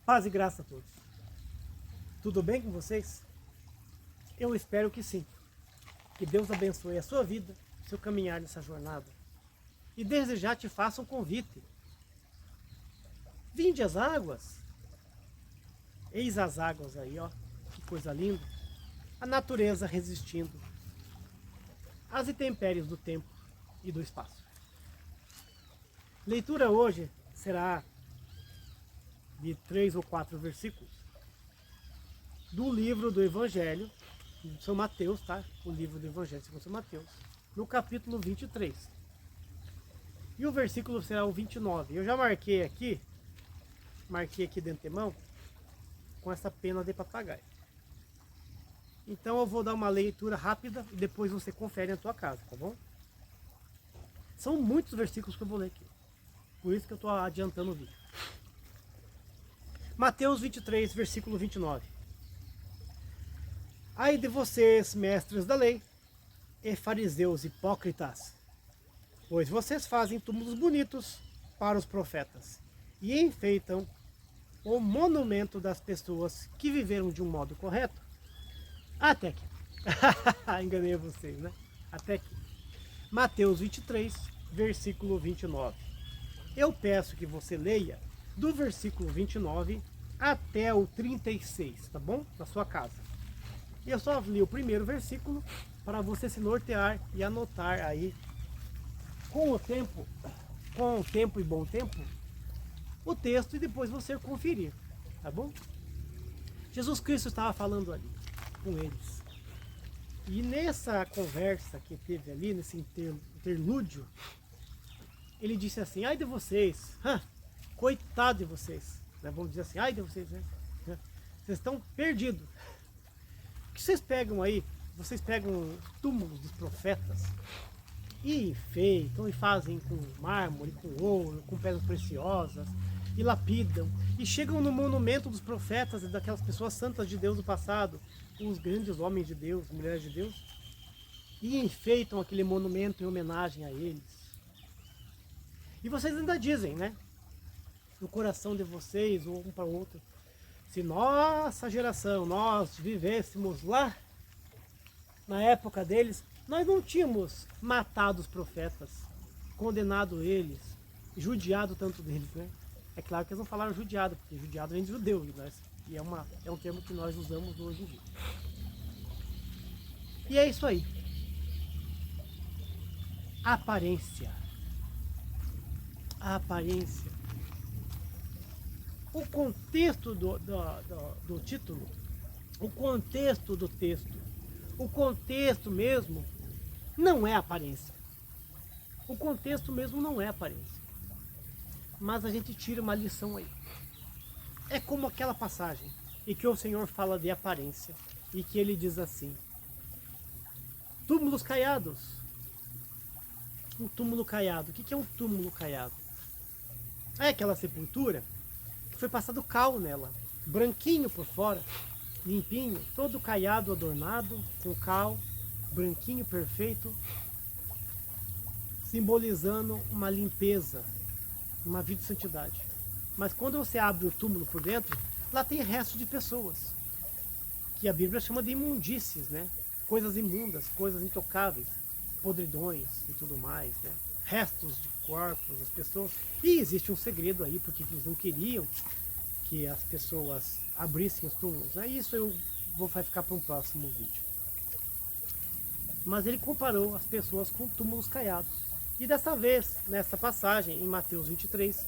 Paz e graça a todos. Tudo bem com vocês? Eu espero que sim. Que Deus abençoe a sua vida, seu caminhar nessa jornada. E desde já te faço um convite. Vinde às águas. Eis as águas aí, ó. Que coisa linda. A natureza resistindo às intempéries do tempo e do espaço. Leitura hoje será de 3 ou 4 versículos do livro do Evangelho de São Mateus, tá? O livro do Evangelho segundo São Mateus, no capítulo 23. E o versículo será o 29. Eu já marquei aqui de antemão com essa pena de papagaio. Então eu vou dar uma leitura rápida e depois você confere na tua casa, tá bom? São muitos versículos que eu vou ler aqui. Por isso que eu estou adiantando o vídeo. Mateus 23, versículo 29. Ai de vocês, mestres da lei, e fariseus hipócritas, pois vocês fazem túmulos bonitos para os profetas e enfeitam o monumento das pessoas que viveram de um modo correto. Até aqui. Enganei vocês, né? Até aqui. Mateus 23, versículo 29. Eu peço que você leia do versículo 29 até o 36, tá bom? Na sua casa. Eu só li o primeiro versículo para você se nortear e anotar aí com o tempo e bom tempo, o texto e depois você conferir, tá bom? Jesus Cristo estava falando ali com eles. E nessa conversa que teve ali, nesse interlúdio, ele disse assim: ai de vocês, coitado de vocês, né? Vamos dizer assim, ai de vocês, né? Vocês estão perdidos. O que vocês pegam aí? Vocês pegam os túmulos dos profetas e enfeitam e fazem com mármore, com ouro, com pedras preciosas e lapidam e chegam no monumento dos profetas e daquelas pessoas santas de Deus do passado, os grandes homens de Deus, mulheres de Deus, e enfeitam aquele monumento em homenagem a eles. E vocês ainda dizem, né? No coração de vocês, um para o outro, se nossa geração, nós vivêssemos lá, na época deles, nós não tínhamos matado os profetas, condenado eles, judiado tanto deles, né? É claro que eles não falaram judiado, porque judiado vem de judeu, né? E é um termo que nós usamos hoje em dia. E é isso aí. Aparência. A aparência. O contexto do título, o contexto do texto, o contexto mesmo não é aparência. O contexto mesmo não é aparência. Mas a gente tira uma lição aí. É como aquela passagem em que o Senhor fala de aparência e que ele diz assim: túmulos caiados. Um túmulo caiado. O que é um túmulo caiado? É aquela sepultura que foi passado cal nela, branquinho por fora, limpinho, todo caiado, adornado, com cal, branquinho, perfeito, simbolizando uma limpeza, uma vida de santidade. Mas quando você abre o túmulo por dentro, lá tem restos de pessoas, que a Bíblia chama de imundícies, né? Coisas imundas, coisas intocáveis, podridões e tudo mais, né? Restos de corpos das pessoas. E existe um segredo aí, porque eles não queriam que as pessoas abrissem os túmulos, né? Isso vai ficar para um próximo vídeo. Mas ele comparou as pessoas com túmulos caiados. E dessa vez, nessa passagem, em Mateus 23,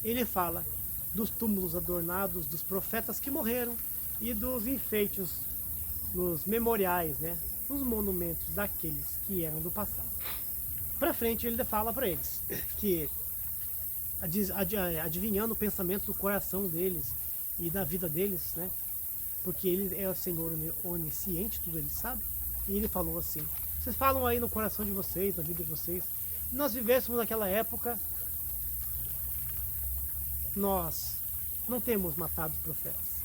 ele fala dos túmulos adornados dos profetas que morreram e dos enfeites nos memoriais, né? Nos monumentos daqueles que eram do passado. Para frente ele fala para eles que, adivinhando o pensamento do coração deles e da vida deles, né? Porque ele é o Senhor onisciente, tudo ele sabe. E ele falou assim: vocês falam aí no coração de vocês, na vida de vocês, se nós vivêssemos naquela época, nós não temos matado os profetas,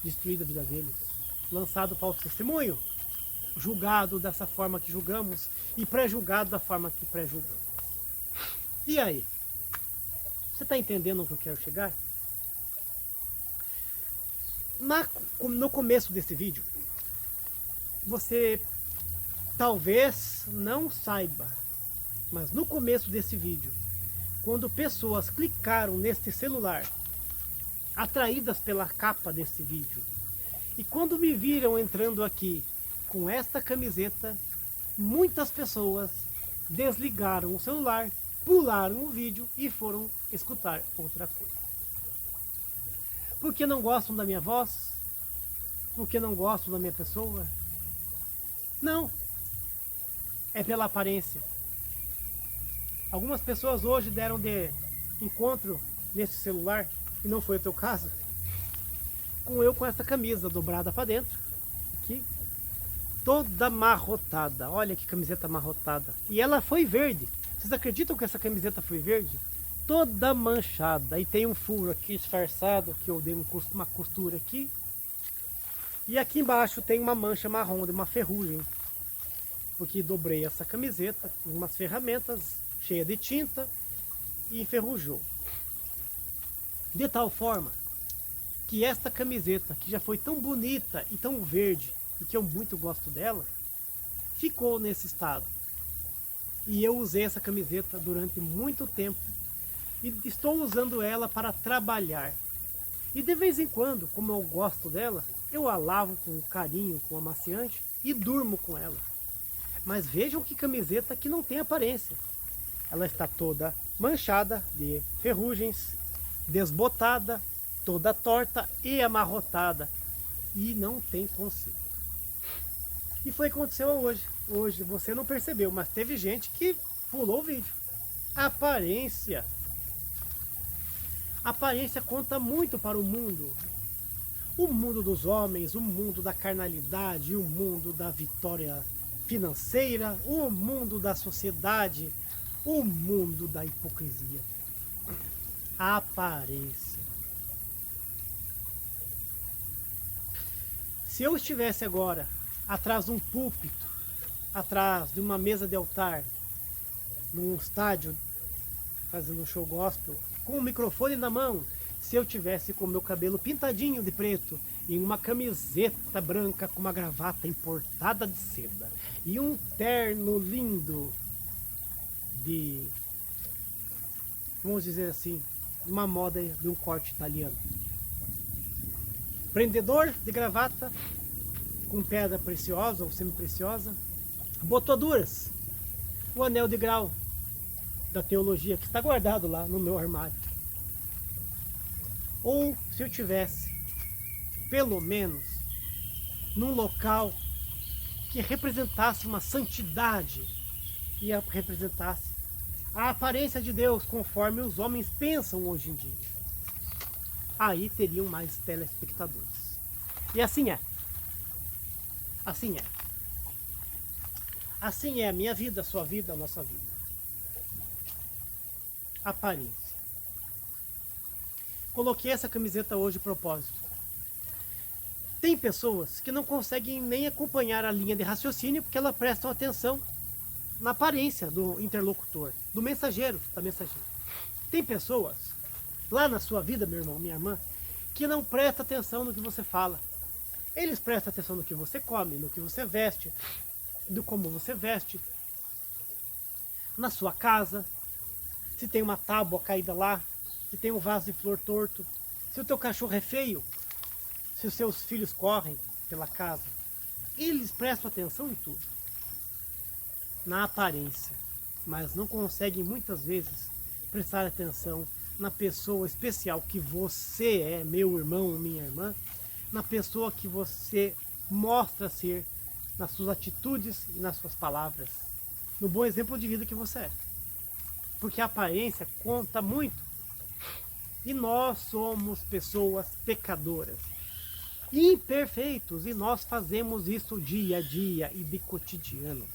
destruído a vida deles, lançado falso testemunho, julgado dessa forma que julgamos e pré-julgado da forma que pré-julgamos. E aí? Você está entendendo onde eu quero chegar? No começo desse vídeo, você talvez não saiba, mas no começo desse vídeo, quando pessoas clicaram neste celular, atraídas pela capa desse vídeo, e quando me viram entrando aqui com esta camiseta, muitas pessoas desligaram o celular, pularam o vídeo e foram escutar outra coisa. Porque não gostam da minha voz? Porque não gostam da minha pessoa? Não. É pela aparência. Algumas pessoas hoje deram de encontro nesse celular, e não foi o teu caso, com essa camisa dobrada para dentro, aqui, toda amarrotada. Olha que camiseta amarrotada. E ela foi verde. Vocês acreditam que essa camiseta foi verde? Toda manchada. E tem um furo aqui disfarçado, que eu dei uma costura aqui. E aqui embaixo tem uma mancha marrom, de uma ferrugem. Porque dobrei essa camiseta com umas ferramentas cheias de tinta e enferrujou. De tal forma que esta camiseta, que já foi tão bonita e tão verde, e que eu muito gosto dela, ficou nesse estado. E eu usei essa camiseta durante muito tempo e estou usando ela para trabalhar. E de vez em quando, como eu gosto dela, eu a lavo com carinho, com amaciante e durmo com ela. Mas vejam que camiseta que não tem aparência. Ela está toda manchada de ferrugens, desbotada, toda torta e amarrotada. E não tem conserto. E foi o que aconteceu hoje. Hoje você não percebeu, mas teve gente que pulou o vídeo. Aparência. Aparência conta muito para o mundo. O mundo dos homens, o mundo da carnalidade, o mundo da vitória financeira, o mundo da sociedade, o mundo da hipocrisia. Aparência. Se eu estivesse agora atrás de um púlpito, atrás de uma mesa de altar, num estádio, fazendo um show gospel, com um microfone na mão, se eu tivesse com o meu cabelo pintadinho de preto, e uma camiseta branca com uma gravata importada de seda, e um terno lindo de, vamos dizer assim, uma moda de um corte italiano. Prendedor de gravata, com pedra preciosa ou semi-preciosa, botoduras, o anel de grau da teologia que está guardado lá no meu armário. Ou se eu tivesse, pelo menos, num local que representasse uma santidade e representasse a aparência de Deus conforme os homens pensam hoje em dia, aí teriam mais telespectadores. E assim é. Assim é. Assim é a minha vida, a sua vida, a nossa vida. Aparência. Coloquei essa camiseta hoje de propósito. Tem pessoas que não conseguem nem acompanhar a linha de raciocínio porque elas prestam atenção na aparência do interlocutor, do mensageiro, da mensageira. Tem pessoas lá na sua vida, meu irmão, minha irmã, que não prestam atenção no que você fala. Eles prestam atenção no que você come, no que você veste, do como você veste, na sua casa, se tem uma tábua caída lá, se tem um vaso de flor torto, se o teu cachorro é feio, se os seus filhos correm pela casa. Eles prestam atenção em tudo, na aparência, mas não conseguem muitas vezes prestar atenção na pessoa especial que você é, meu irmão, minha irmã, na pessoa que você mostra ser, nas suas atitudes e nas suas palavras, no bom exemplo de vida que você é. Porque a aparência conta muito. E nós somos pessoas pecadoras, imperfeitos, e nós fazemos isso dia a dia e de cotidiano.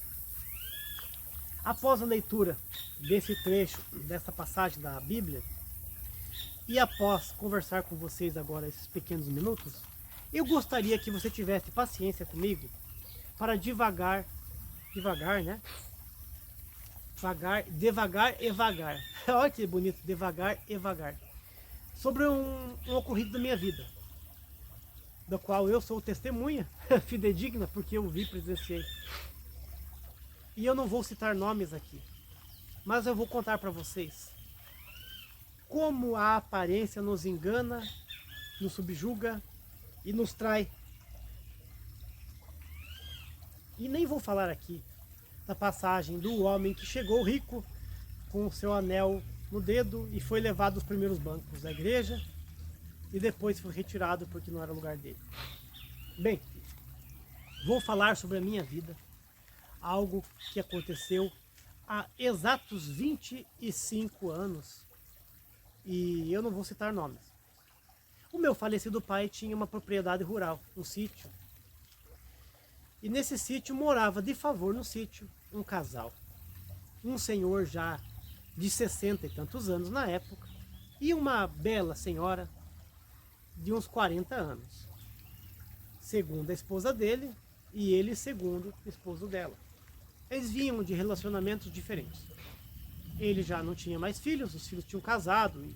Após a leitura desse trecho, dessa passagem da Bíblia, e após conversar com vocês agora esses pequenos minutos, eu gostaria que você tivesse paciência comigo para devagar, né? Devagar e vagar. Olha que bonito, devagar e vagar. Sobre um ocorrido da minha vida. da qual eu sou testemunha fidedigna, porque eu vi e presenciei. E eu não vou citar nomes aqui, mas eu vou contar para vocês como a aparência nos engana, nos subjuga e nos trai. E nem vou falar aqui da passagem do homem que chegou rico com o seu anel no dedo e foi levado aos primeiros bancos da igreja e depois foi retirado porque não era o lugar dele. Bem, vou falar sobre a minha vida, algo que aconteceu há exatos 25 anos e eu não vou citar nomes. O meu falecido pai tinha uma propriedade rural, um sítio. E nesse sítio morava de favor no sítio um casal. Um senhor já de 60 e tantos anos na época e uma bela senhora de uns 40 anos. Segundo a esposa dele e ele segundo o esposo dela. Eles vinham de relacionamentos diferentes. Ele já não tinha mais filhos, os filhos tinham casado e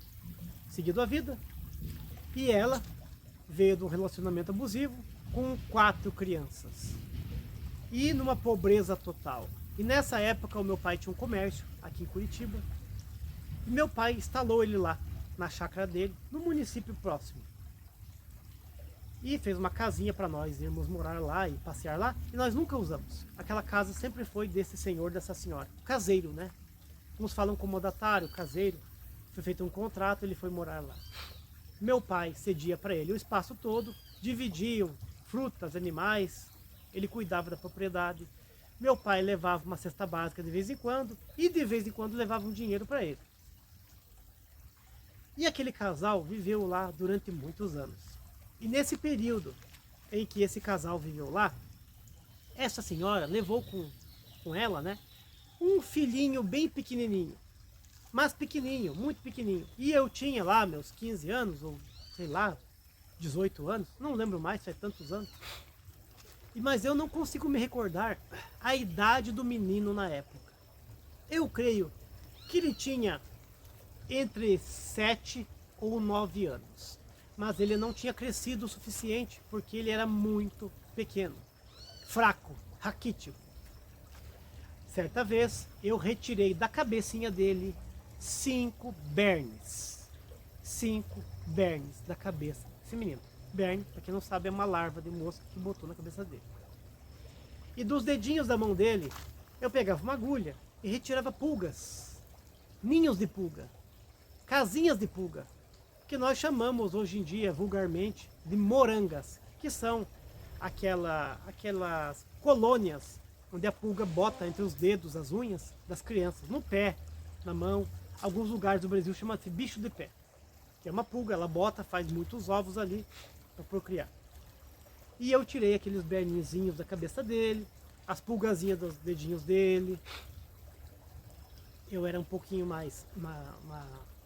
seguido a vida. E ela veio de um relacionamento abusivo com 4 crianças. E numa pobreza total. E nessa época o meu pai tinha um comércio aqui em Curitiba. E meu pai instalou ele lá, na chácara dele, no município próximo. E fez uma casinha para nós irmos morar lá e passear lá. E nós nunca usamos. Aquela casa sempre foi desse senhor, dessa senhora. Caseiro, né? Uns falam comodatário, caseiro. Foi feito um contrato, ele foi morar lá. Meu pai cedia para ele o espaço todo, dividiam frutas, animais, ele cuidava da propriedade. Meu pai levava uma cesta básica de vez em quando e de vez em quando levava um dinheiro para ele. E aquele casal viveu lá durante muitos anos. E nesse período em que esse casal viveu lá, essa senhora levou com ela, né, um filhinho bem pequenininho. Mas pequenininho, muito pequenininho. E eu tinha lá meus 15 anos, ou sei lá, 18 anos, não lembro mais, faz tantos anos. Mas eu não consigo me recordar a idade do menino na época. Eu creio que ele tinha entre 7 ou 9 anos. Mas ele não tinha crescido o suficiente, porque ele era muito pequeno, fraco, raquítico. Certa vez, eu retirei da cabecinha dele 5 bernes. 5 bernes da cabeça desse menino. Berne, para quem não sabe, é uma larva de mosca que botou na cabeça dele. E dos dedinhos da mão dele, eu pegava uma agulha e retirava pulgas. Ninhos de pulga. Casinhas de pulga. Que nós chamamos hoje em dia, vulgarmente, de morangas. Que são aquelas colônias onde a pulga bota entre os dedos, as unhas das crianças, no pé, na mão. Alguns lugares do Brasil chamam-se bicho de pé, que é uma pulga, ela bota, faz muitos ovos ali para procriar. E eu tirei aqueles berninhos da cabeça dele, as pulgazinhas dos dedinhos dele. Eu era um pouquinho mais,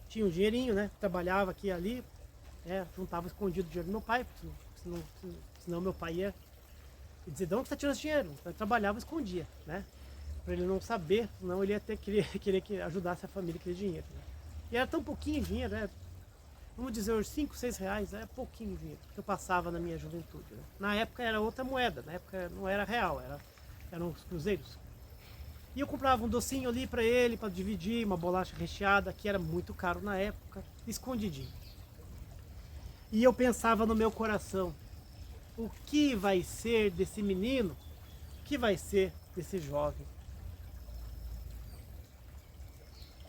tinha um dinheirinho, né? Trabalhava aqui e ali, juntava escondido o dinheiro do meu pai, senão meu pai ia dizer, de onde você está tirando esse dinheiro? Então, eu trabalhava e escondia, né? Para ele não saber, senão ele ia ter querer que ajudasse a família aquele dinheiro. Né? E era tão pouquinho dinheiro, né? Vamos dizer, uns 5, 6 reais, é pouquinho dinheiro que eu passava na minha juventude. Né? Na época era outra moeda, na época não era real, eram os cruzeiros. E eu comprava um docinho ali para ele, para dividir, uma bolacha recheada, que era muito caro na época, escondidinho. E eu pensava no meu coração, o que vai ser desse menino? O que vai ser desse jovem?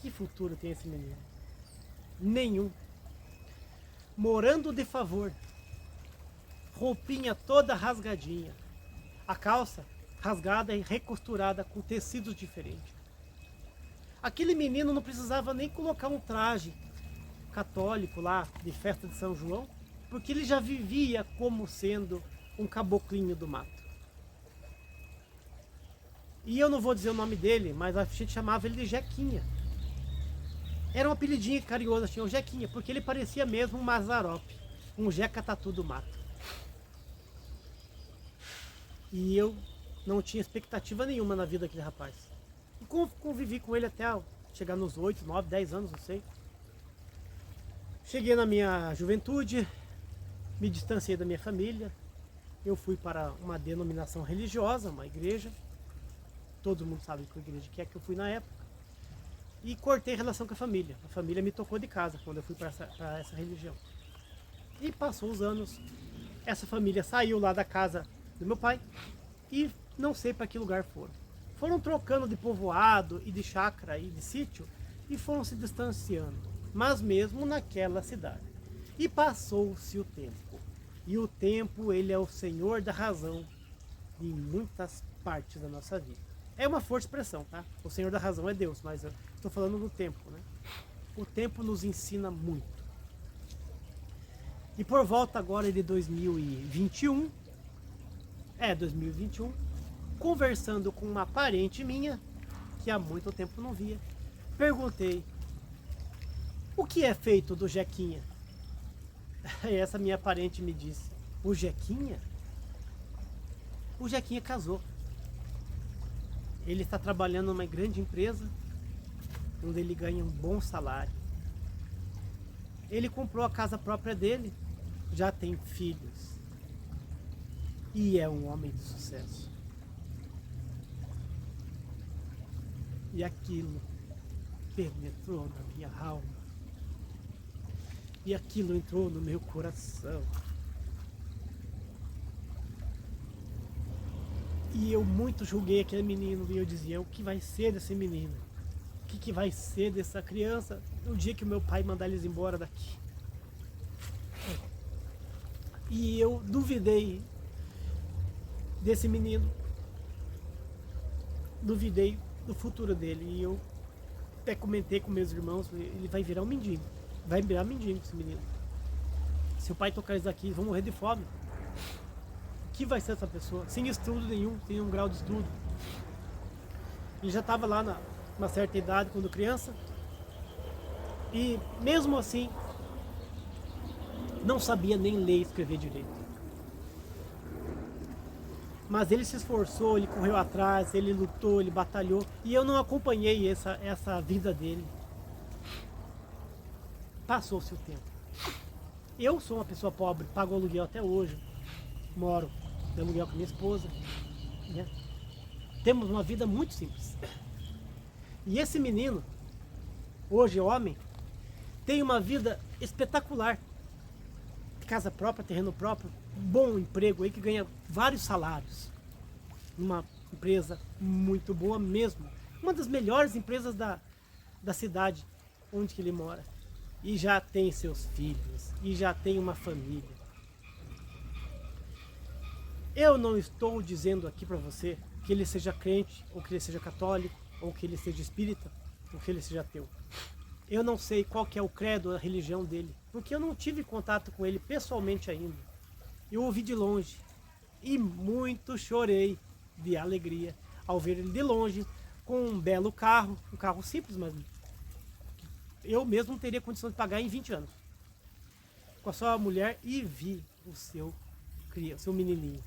Que futuro tem esse menino? Nenhum. Morando de favor, roupinha toda rasgadinha, a calça rasgada e recosturada com tecidos diferentes. Aquele menino não precisava nem colocar um traje católico lá de festa de São João, porque ele já vivia como sendo um caboclinho do mato. E eu não vou dizer o nome dele, mas a gente chamava ele de Jequinha. Era um apelidinho carinhoso, tinha o Jequinha, porque ele parecia mesmo um Mazarope, um Jeca Tatu do mato. E eu não tinha expectativa nenhuma na vida daquele rapaz. E convivi com ele até chegar nos 8, 9, 10 anos, não sei. Cheguei na minha juventude, me distanciei da minha família, eu fui para uma denominação religiosa, uma igreja, todo mundo sabe que igreja que eu fui na época, e cortei relação com a família me tocou de casa quando eu fui para essa religião. E passou os anos, essa família saiu lá da casa do meu pai e não sei para que lugar foram. Foram trocando de povoado e de chácara e de sítio e foram se distanciando, mas mesmo naquela cidade. E passou-se o tempo. E o tempo, ele é o senhor da razão em muitas partes da nossa vida. É uma forte expressão, tá? O senhor da razão é Deus, mas eu estou falando do tempo, né? O tempo nos ensina muito. E por volta agora de 2021, conversando com uma parente minha, que há muito tempo não via, perguntei: o que é feito do Jequinha? E essa minha parente me disse: o Jequinha? O Jequinha casou. Ele está trabalhando numa grande empresa, onde ele ganha um bom salário. Ele comprou a casa própria dele, já tem filhos. E é um homem de sucesso. E aquilo penetrou na minha alma. E aquilo entrou no meu coração. E eu muito julguei aquele menino. E eu dizia: o que vai ser desse menino? O que vai ser dessa criança no dia que o meu pai mandar eles embora daqui? E eu duvidei desse menino. Duvidei do futuro dele. E eu até comentei com meus irmãos: ele vai virar um mendigo. Vai virar mendigo esse menino. Se o pai tocar eles aqui, eles vão morrer de fome. O que vai ser essa pessoa? Sem estudo nenhum, sem um grau de estudo. Ele já estava lá numa certa idade, quando criança. E mesmo assim, não sabia nem ler e escrever direito. Mas ele se esforçou, ele correu atrás, ele lutou, ele batalhou. E eu não acompanhei essa vida dele. Passou-se o tempo. Eu sou uma pessoa pobre, pago aluguel até hoje. Moro de aluguel com minha esposa, né? Temos uma vida muito simples. E esse menino, hoje homem, tem uma vida espetacular. Casa própria, terreno próprio, bom emprego aí que ganha vários salários. Uma empresa muito boa mesmo. Uma das melhores empresas da cidade onde que ele mora. E já tem seus filhos, e já tem uma família. Eu não estou dizendo aqui para você que ele seja crente, ou que ele seja católico, ou que ele seja espírita, ou que ele seja ateu. Eu não sei qual que é o credo, a religião dele, porque eu não tive contato com ele pessoalmente ainda. Eu ouvi de longe e muito chorei de alegria ao ver ele de longe com um belo carro, um carro simples, mas eu mesmo não teria condição de pagar em 20 anos. Com a sua mulher, e vi o seu menininho.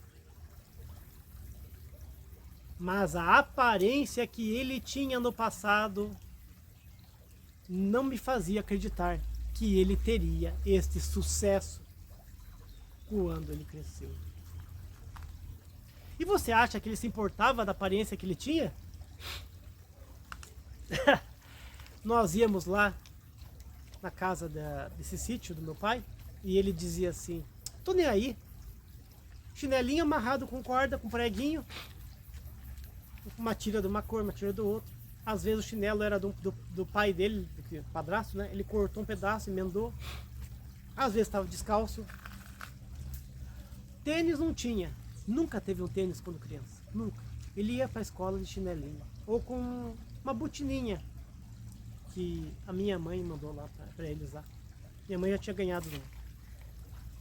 Mas a aparência que ele tinha no passado não me fazia acreditar que ele teria este sucesso quando ele cresceu. E você acha que ele se importava da aparência que ele tinha? Nós íamos lá na casa desse sítio do meu pai e ele dizia assim: tô nem aí, chinelinho amarrado com corda, com preguinho, uma tira de uma cor, uma tira do outro. Às vezes o chinelo era do pai dele, do padrasto, né? Ele cortou um pedaço, emendou. Às vezes estava descalço. Tênis não tinha, nunca teve um tênis quando criança, nunca. Ele ia para a escola de chinelinho ou com uma botininha que a minha mãe mandou lá para ele usar. Minha mãe já tinha ganhado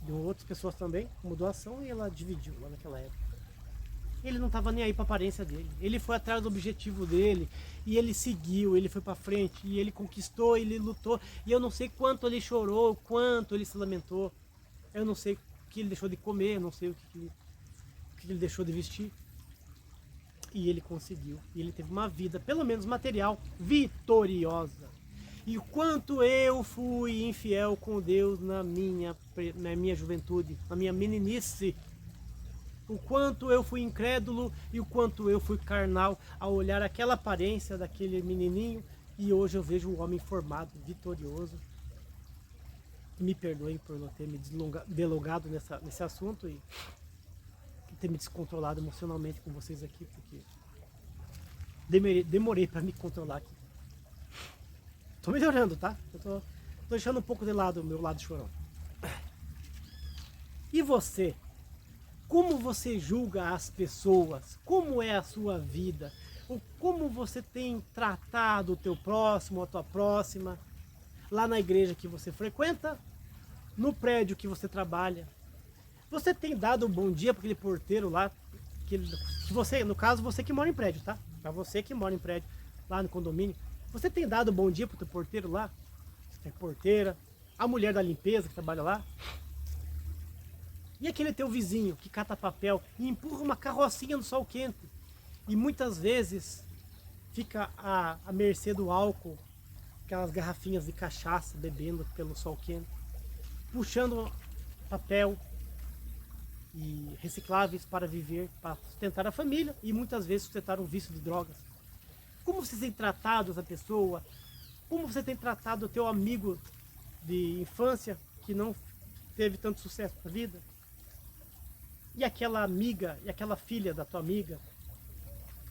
de outras pessoas também, como doação, e ela dividiu lá naquela época. Ele não estava nem aí para a aparência dele. Ele foi atrás do objetivo dele e ele seguiu, ele foi para frente e ele conquistou, ele lutou. E eu não sei quanto ele chorou, quanto ele se lamentou. Eu não sei o que ele deixou de comer, eu não sei o que ele deixou de vestir. E ele conseguiu. E ele teve uma vida, pelo menos material, vitoriosa. E o quanto eu fui infiel com Deus na minha juventude, na minha meninice. O quanto eu fui incrédulo e o quanto eu fui carnal ao olhar aquela aparência daquele menininho. E hoje eu vejo um homem formado, vitorioso. Me perdoem por não ter me delongado nesse assunto e ter me descontrolado emocionalmente com vocês aqui, porque demorei para me controlar aqui. Tô melhorando, tá? Eu tô deixando um pouco de lado o meu lado chorão. E você? Como você julga as pessoas? Como é a sua vida? Como você tem tratado o teu próximo, a tua próxima? Lá na igreja que você frequenta? No prédio que você trabalha? Você tem dado um bom dia para aquele porteiro lá? Que você, no caso, você que mora em prédio, tá? Para você que mora em prédio, lá no condomínio. Você tem dado um bom dia para o teu porteiro lá? Você tem porteira, a mulher da limpeza que trabalha lá? E aquele teu vizinho que cata papel e empurra uma carrocinha no sol quente? E muitas vezes fica à mercê do álcool, aquelas garrafinhas de cachaça bebendo pelo sol quente, puxando papel e recicláveis para viver, para sustentar a família e muitas vezes sustentar um vício de drogas. Como você tem tratado essa pessoa? Como você tem tratado o teu amigo de infância que não teve tanto sucesso na vida? E aquela amiga, e aquela filha da tua amiga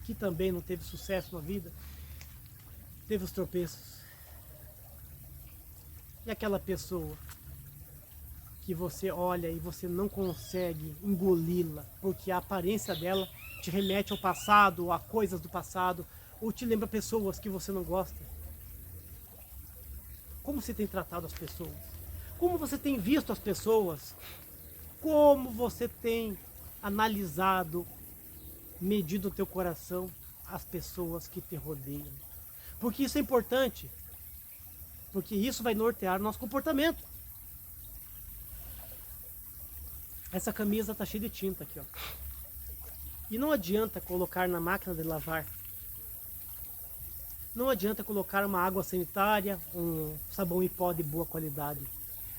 que também não teve sucesso na vida, teve os tropeços. E aquela pessoa que você olha e você não consegue engoli-la, porque a aparência dela te remete ao passado, a coisas do passado, ou te lembra pessoas que você não gosta. Como você tem tratado as pessoas? Como você tem visto as pessoas? Como você tem analisado, medido o teu coração, as pessoas que te rodeiam? Porque isso é importante, porque isso vai nortear nosso comportamento. Essa camisa tá cheia de tinta aqui, ó. E não adianta colocar na máquina de lavar. Não adianta colocar uma água sanitária, um sabão em pó de boa qualidade.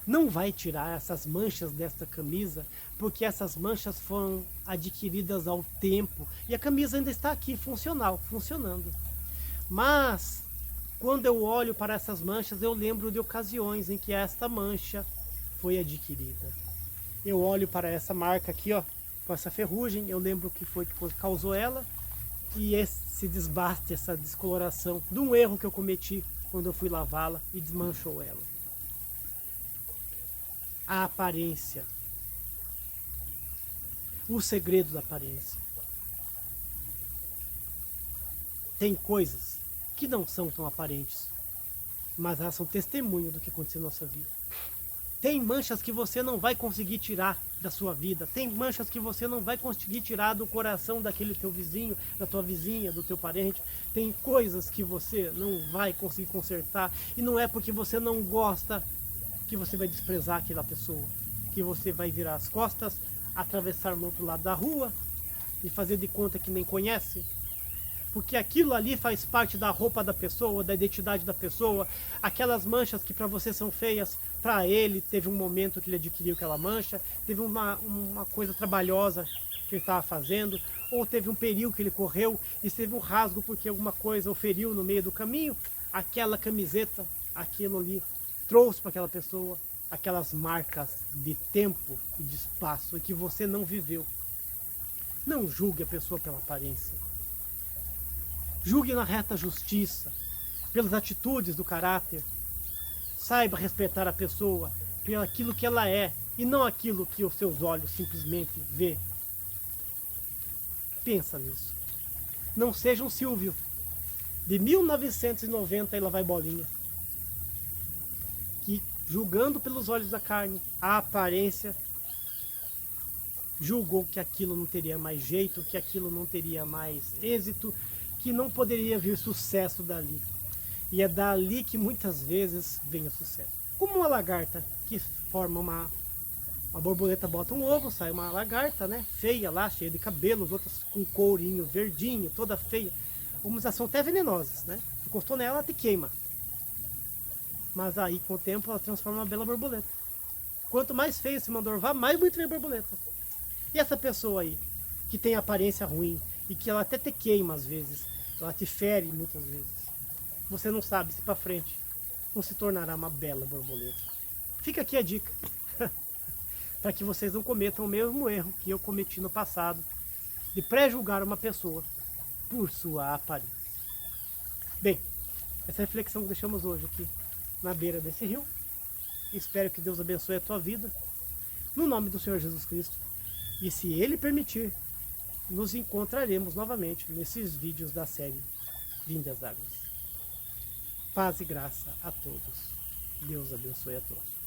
Não vai tirar essas manchas desta camisa, porque essas manchas foram adquiridas ao tempo. E a camisa ainda está aqui, funcional, funcionando. Mas, quando eu olho para essas manchas, eu lembro de ocasiões em que esta mancha foi adquirida. Eu olho para essa marca aqui, ó, com essa ferrugem, eu lembro que foi que causou ela. E esse desbaste, essa descoloração de um erro que eu cometi quando eu fui lavá-la e desmanchou ela. A aparência. O segredo da aparência. Tem coisas que não são tão aparentes, mas elas são testemunho do que aconteceu na nossa vida. Tem manchas que você não vai conseguir tirar da sua vida. Tem manchas que você não vai conseguir tirar do coração daquele teu vizinho, da tua vizinha, do teu parente. Tem coisas que você não vai conseguir consertar. E não é porque você não gosta que você vai desprezar aquela pessoa. Que você vai virar as costas, atravessar no outro lado da rua e fazer de conta que nem conhece. Porque aquilo ali faz parte da roupa da pessoa, da identidade da pessoa. Aquelas manchas que para você são feias, para ele teve um momento que ele adquiriu aquela mancha, teve uma coisa trabalhosa que ele estava fazendo, ou teve um período que ele correu e teve um rasgo porque alguma coisa o feriu no meio do caminho. Aquela camiseta, aquilo ali, trouxe para aquela pessoa aquelas marcas de tempo e de espaço e que você não viveu. Não julgue a pessoa pela aparência. Julgue na reta justiça, pelas atitudes do caráter. Saiba respeitar a pessoa pelo aquilo que ela é e não aquilo que os seus olhos simplesmente vê. Pensa nisso. Não seja um Silvio de 1990 e lá vai bolinha, que julgando pelos olhos da carne, a aparência, julgou que aquilo não teria mais jeito, que aquilo não teria mais êxito, que não poderia vir sucesso dali. E é dali que muitas vezes vem o sucesso. Como uma lagarta que forma uma borboleta, bota um ovo, sai uma lagarta, né? Feia lá, cheia de cabelos, outras com courinho verdinho, toda feia. Umas são até venenosas, né? Encostou nela, ela te queima. Mas aí com o tempo ela transforma uma bela borboleta. Quanto mais feio esse mandorvá, mais bonito vem a borboleta. E essa pessoa aí, que tem aparência ruim, e que ela até te queima às vezes, ela te fere muitas vezes, você não sabe se para frente não se tornará uma bela borboleta. Fica aqui a dica, para que vocês não cometam o mesmo erro que eu cometi no passado, de pré-julgar uma pessoa por sua aparência. Bem, essa reflexão que deixamos hoje aqui na beira desse rio. Espero que Deus abençoe a tua vida, no nome do Senhor Jesus Cristo. E se Ele permitir, nos encontraremos novamente nesses vídeos da série Vinde às Águas. Paz e graça a todos. Deus abençoe a todos.